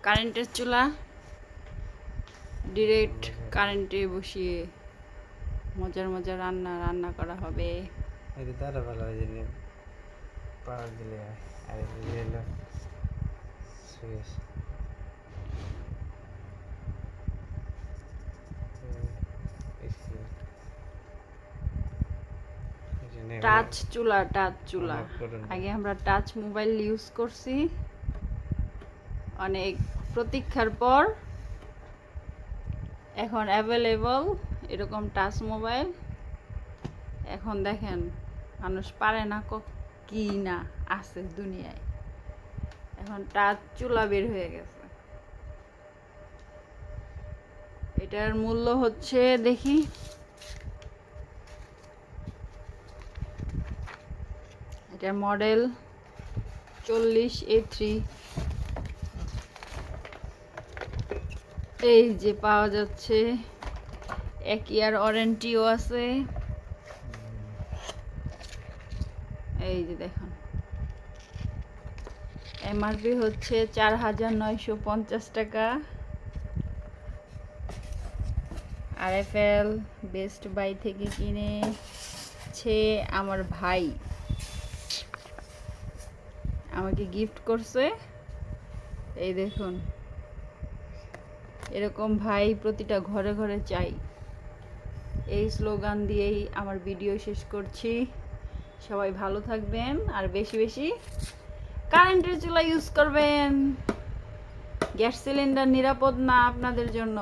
কারেন্টের চুলা ডিরেক্ট কারেন্টে বসিয়ে মজার মজার রান্না করা হবে। এটা তারা ভালো হয় যে পাওয়ার দিলে আর এটা সুইচ টাচ চুলা আগে আমরা টাচ মোবাইল ইউজ করছি, অনেক প্রতীক্ষার পর এখন অ্যাভেলেবল এরকম টাচ মোবাইল। এখন দেখেন মানুষ পারে না কি না আছে দুনিয়ায়, এখন টাচ চুলা বের হয়ে গেছে। এটার মূল্য হচ্ছে, দেখি, এটার মডেল 40A3। এই যে পাওয়া যাচ্ছে, 1 ইয়ার ওয়ারেন্টিও আছে। এই যে দেখুন, এমআরপি হচ্ছে 4950 টাকা। RFL বেস্ট বাই থেকে কিনেছে আমার ভাই, আমাকে গিফট করছে। এই দেখুন, এরকম ভাই প্রতিটা ঘরে ঘরে চাই। এই স্লোগান দিয়েই আমার ভিডিও শেষ করছি। সবাই ভালো থাকবেন আর বেশি বেশি কারেন্টের চুলা ইউজ করবেন। গ্যাস সিলিন্ডার নিরাপদ না আপনাদের জন্য।